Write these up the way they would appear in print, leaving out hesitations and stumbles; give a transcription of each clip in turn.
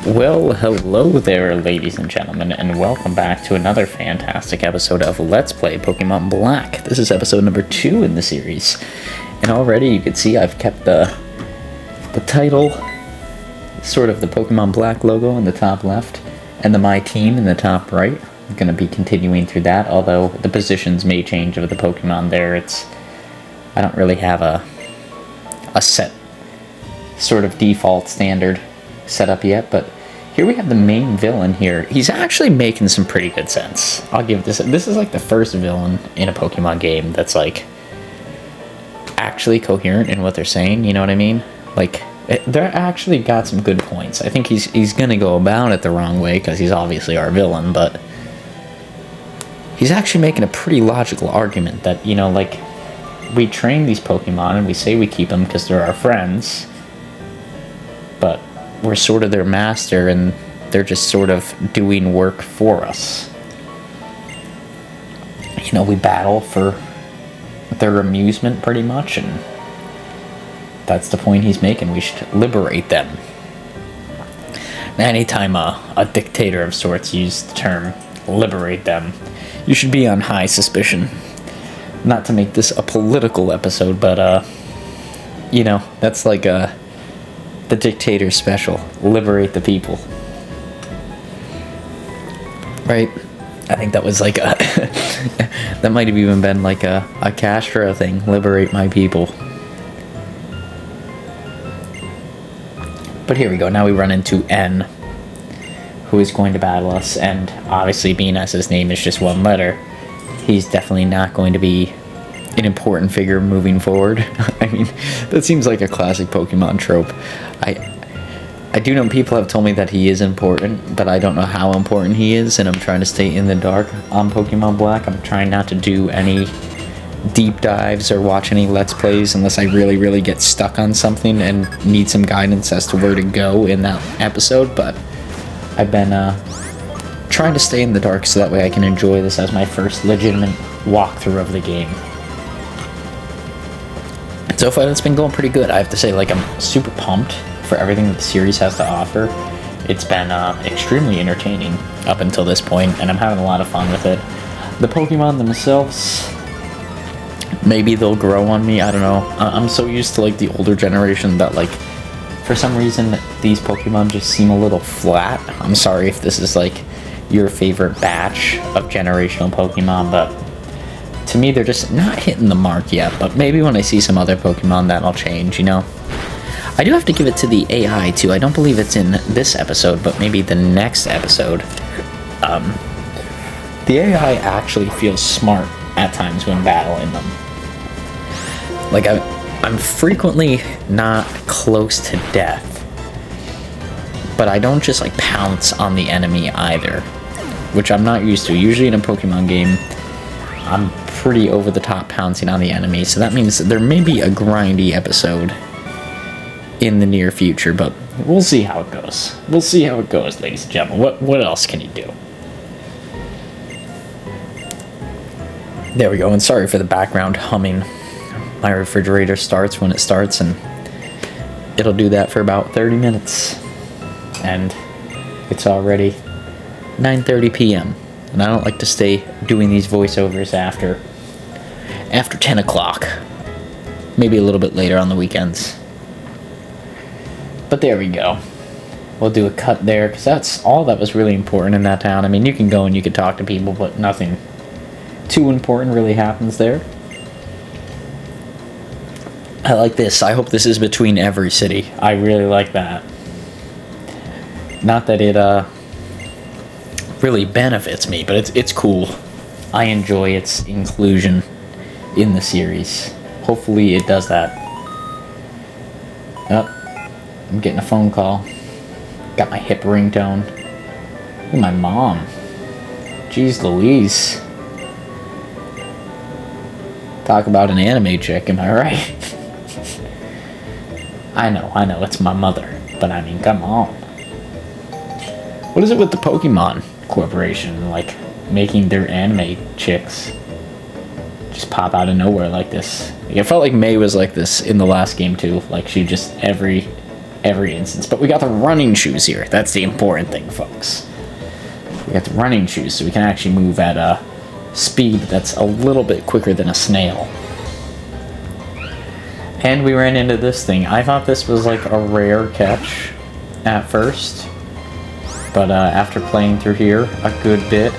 Well, hello there, ladies and gentlemen, and welcome back to another fantastic episode of Let's Play Pokemon Black. This is episode number 2 in the series, and already you can see I've kept the title, sort of the Pokemon Black logo on the top left, and the My Team in the top right. I'm going to be continuing through that, although the positions may change of the Pokemon there. I don't really have a set sort of default standard set up yet, but here we have the main villain here. He's actually making some pretty good sense. I'll give this is like the first villain in a Pokemon game that's like actually coherent in what they're saying, you know what I mean? Like they're actually got some good points. I think he's gonna go about it the wrong way because he's obviously our villain, but he's actually making a pretty logical argument that, you know, like, we train these Pokemon and we say we keep them because they're our friends, but we're sort of their master and they're just sort of doing work for us. You know, we battle for their amusement pretty much, and that's the point he's making. We should liberate them. Anytime a dictator of sorts uses the term liberate them, you should be on high suspicion. Not to make this a political episode, but you know, that's like the dictator special. Liberate the people. Right? I think that was like a that might have even been like a Castro thing. Liberate my people. But here we go. Now we run into N, who is going to battle us, and obviously being as his name is just one letter, he's definitely not going to be an important figure moving forward. I mean, that seems like a classic Pokemon trope. I do know people have told me that he is important, but I don't know how important he is, and I'm trying to stay in the dark on Pokemon Black. I'm trying not to do any deep dives or watch any Let's Plays unless I really get stuck on something and need some guidance as to where to go in that episode, but I've been trying to stay in the dark so that way I can enjoy this as my first legitimate walkthrough of the game. So far, it's been going pretty good. I have to say, like, I'm super pumped for everything that the series has to offer. It's been extremely entertaining up until this point, and I'm having a lot of fun with it. The Pokemon themselves, maybe they'll grow on me, I don't know. I'm so used to, like, the older generation that, like, for some reason, these Pokemon just seem a little flat. I'm sorry if this is, like, your favorite batch of generational Pokemon, but to me, they're just not hitting the mark yet. But maybe when I see some other Pokemon, that'll change, you know? I do have to give it to the AI, too. I don't believe it's in this episode, but maybe the next episode. The AI actually feels smart at times when battling them. Like, I'm frequently not close to death, but I don't just, like, pounce on the enemy either, which I'm not used to. Usually in a Pokemon game, I'm pretty over-the-top pouncing on the enemy, so that means there may be a grindy episode in the near future, but we'll see how it goes. We'll see how it goes, ladies and gentlemen. What else can you do? There we go, and sorry for the background humming. My refrigerator starts when it starts, and it'll do that for about 30 minutes. And it's already 9:30 p.m. And I don't like to stay doing these voiceovers after 10 o'clock. Maybe a little bit later on the weekends. But there we go. We'll do a cut there, because that's all that was really important in that town. I mean, you can go and you can talk to people, but nothing too important really happens there. I like this. I hope this is between every city. I really like that. Not that it really benefits me, but it's cool. I enjoy its inclusion in the series. Hopefully it does that. Oh, I'm getting a phone call. Got my hip ringtone. Ooh, my mom. Jeez Louise. Talk about an anime chick, am I right? I know, it's my mother. But I mean, come on. What is it with the Pokemon Corporation, like, making their anime chicks just pop out of nowhere like this? Like, I felt like May was like this in the last game too. Like, she just, every every instance. But we got the running shoes here. That's the important thing, folks. We got the running shoes, so we can actually move at a speed that's a little bit quicker than a snail. And we ran into this thing. I thought this was like a rare catch at first, but after playing through here a good bit,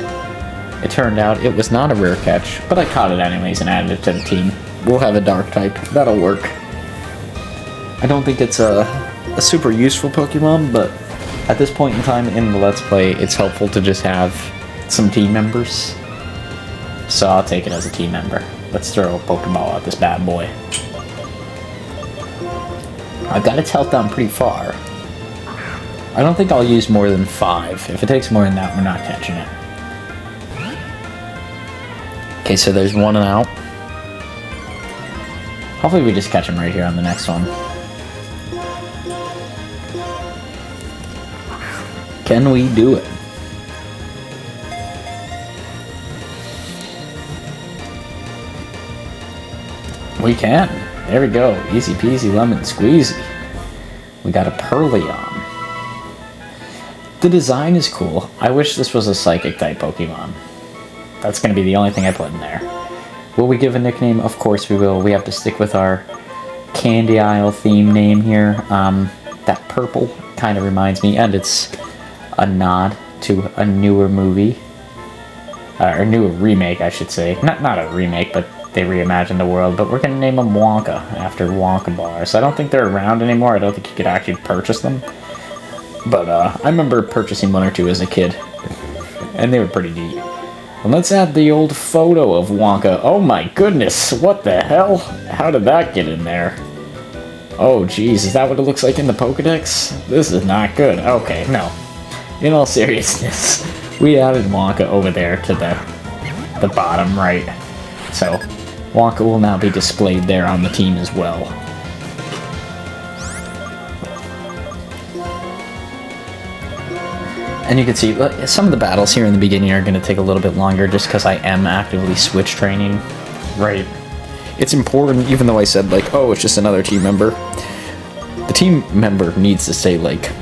it turned out it was not a rare catch, but I caught it anyways and added it to the team. We'll have a dark type. That'll work. I don't think it's a super useful Pokemon, but at this point in time in the Let's Play, it's helpful to just have some team members. So I'll take it as a team member. Let's throw a Pokeball at this bad boy. I've got its health down pretty far. I don't think I'll use more than 5. If it takes more than that, we're not catching it. Okay, so there's one and out. Hopefully we just catch him right here on the next one. Can we do it? We can. There we go. Easy peasy lemon squeezy. We got a Purleon. The design is cool. I wish this was a psychic type Pokemon. That's going to be the only thing I put in there. Will we give a nickname? Of course we will. We have to stick with our Candy Isle theme name here. That purple kind of reminds me, and it's a nod to a newer movie. Or newer remake, I should say. Not a remake, but they reimagined the world. But we're going to name them Wonka, after Wonka bars. I don't think they're around anymore. I don't think you could actually purchase them. But I remember purchasing 1 or 2 as a kid. And they were pretty neat. And let's add the old photo of Wonka. Oh my goodness, what the hell? How did that get in there? Oh geez, is that what it looks like in the Pokedex? This is not good. Okay, no. In all seriousness, we added Wonka over there to the bottom right. So, Wonka will now be displayed there on the team as well. And you can see, some of the battles here in the beginning are going to take a little bit longer just because I am actively switch training. Right. It's important, even though I said, like, oh, it's just another team member. The team member needs to stay, like,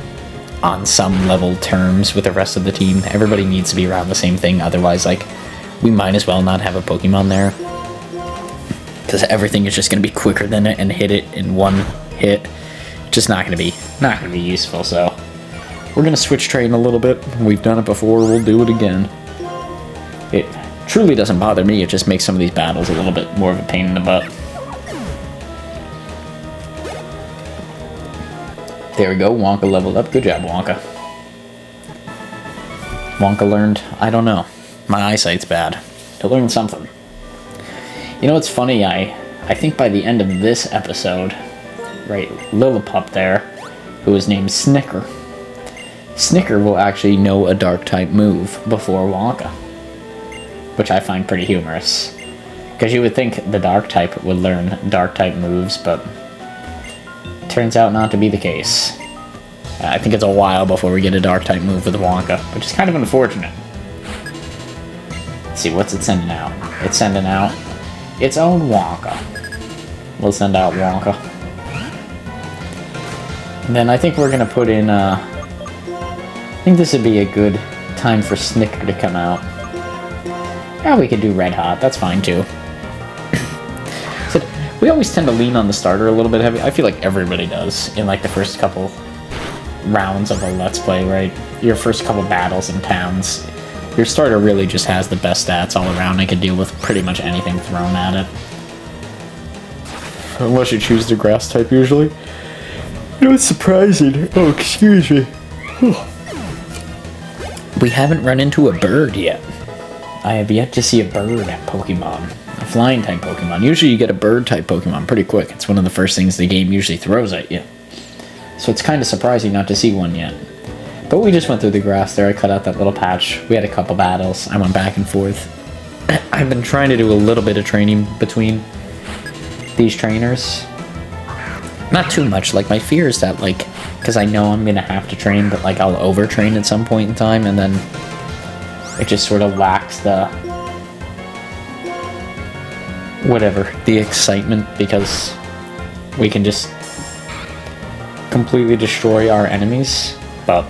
on some level terms with the rest of the team. Everybody needs to be around the same thing, otherwise, like, we might as well not have a Pokemon there. Because everything is just going to be quicker than it and hit it in one hit. Just not going to be useful, so... We're going to switch train a little bit. We've done it before, we'll do it again. It truly doesn't bother me, it just makes some of these battles a little bit more of a pain in the butt. There we go, Wonka leveled up. Good job, Wonka. Wonka learned, I don't know. My eyesight's bad. To learn something. You know what's funny, I think by the end of this episode, right, Lillipup there, who is named Snicker, Snicker will actually know a Dark-type move before Wonka, which I find pretty humorous. Because you would think the Dark-type would learn Dark-type moves, but it turns out not to be the case. I think it's a while before we get a Dark-type move with Wonka, which is kind of unfortunate. Let's see, what's it sending out? It's sending out its own Wonka. We'll send out Wonka. And then I think we're going to put in... I think this would be a good time for Snicker to come out. Yeah, we could do Red Hot. That's fine, too. So, we always tend to lean on the starter a little bit heavy. I feel like everybody does in, like, the first couple rounds of a Let's Play, right? Your first couple battles in towns. Your starter really just has the best stats all around and can deal with pretty much anything thrown at it. Unless you choose the grass type, usually. You know, it's surprising. Oh, excuse me. We haven't run into a bird yet. I have yet to see a bird Pokemon. A flying type Pokemon. Usually you get a bird type Pokemon pretty quick. It's one of the first things the game usually throws at you. So it's kind of surprising not to see one yet. But we just went through the grass there. I cut out that little patch. We had a couple battles. I went back and forth. I've been trying to do a little bit of training between these trainers. Not too much. Like, my fear is that, like, because I know I'm going to have to train, but, like, I'll overtrain at some point in time, and then it just sort of lacks the... whatever, the excitement, because we can just completely destroy our enemies, but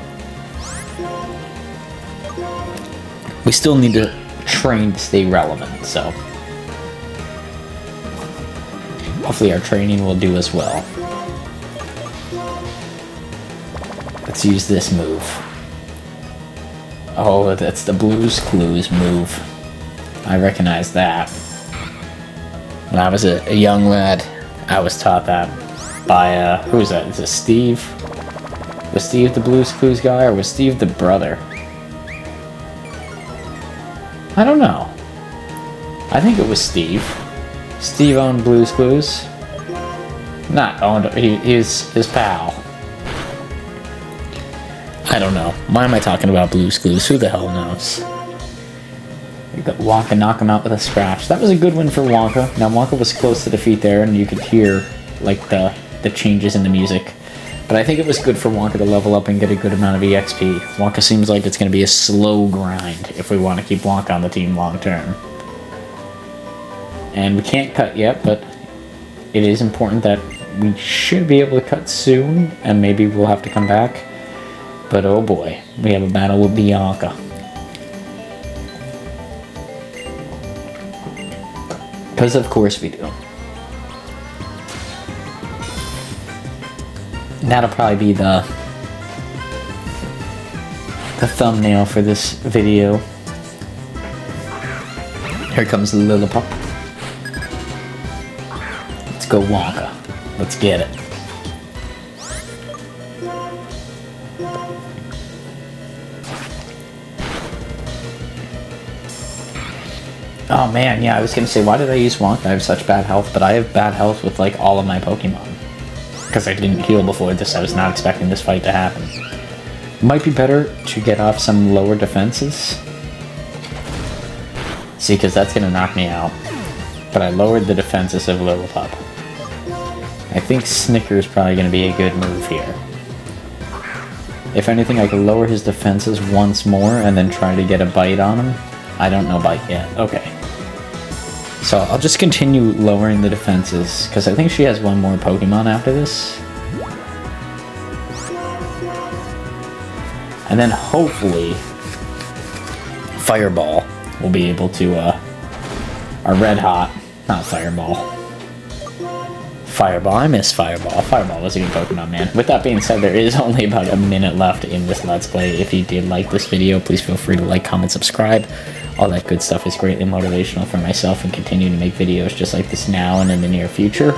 we still need to train to stay relevant, so hopefully our training will do us well. Let's use this move. Oh, that's the Blue's Clues move. I recognize that. When I was a young lad, I was taught that by, who was that? Is it Steve? Was Steve the Blue's Clues guy, or was Steve the brother? I don't know. I think it was Steve. Steve owned Blue's Clues. Not owned, he was his pal. I don't know. Why am I talking about Blue's Clues? Who the hell knows? We got Wonka knock him out with a scratch. That was a good win for Wonka. Now Wonka was close to defeat there, and you could hear like the changes in the music. But I think it was good for Wonka to level up and get a good amount of EXP. Wonka seems like it's going to be a slow grind if we want to keep Wonka on the team long term. And we can't cut yet, but it is important that we should be able to cut soon, and maybe we'll have to come back. But oh boy, we have a battle with Bianca. Because of course we do. That'll probably be the thumbnail for this video. Here comes Lillipop. Let's go Wonka. Let's get it. Oh man, yeah, I was gonna say, why did I use Wonka? I have such bad health, but I have bad health with like all of my Pokemon. Because I didn't heal before this, I was not expecting this fight to happen. Might be better to get off some lower defenses. See, because that's gonna knock me out. But I lowered the defenses of Lillipop. I think Snicker's probably gonna be a good move here. If anything, I could lower his defenses once more and then try to get a bite on him. I don't know bite yet. Okay. So I'll just continue lowering the defenses, because I think she has one more Pokemon after this. And then hopefully Fireball will be able to, or Red Hot, not Fireball. Fireball, I miss Fireball. Fireball was a good Pokemon, man. With that being said, there is only about a minute left in this Let's Play. If you did like this video, please feel free to like, comment, subscribe. All that good stuff is greatly motivational for myself and continue to make videos just like this now and in the near future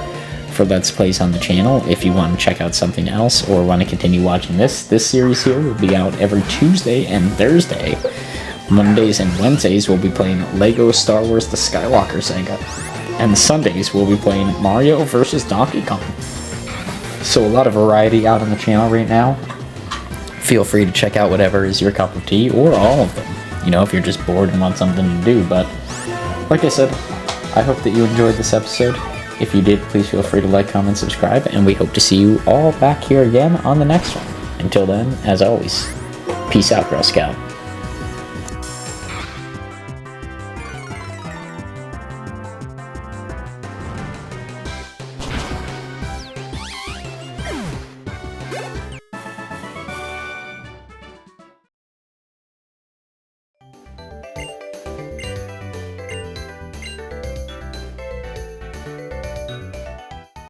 for Let's Plays on the channel. If you want to check out something else or want to continue watching this series here will be out every Tuesday and Thursday. Mondays and Wednesdays we'll be playing Lego Star Wars The Skywalker Saga. And Sundays we'll be playing Mario vs. Donkey Kong. So a lot of variety out on the channel right now. Feel free to check out whatever is your cup of tea, or all of them. You know, if you're just bored and want something to do. But like I said, I hope that you enjoyed this episode. If you did, please feel free to like, comment, subscribe, and we hope to see you all back here again on the next one. Until then, as always, peace out, Girl Scout.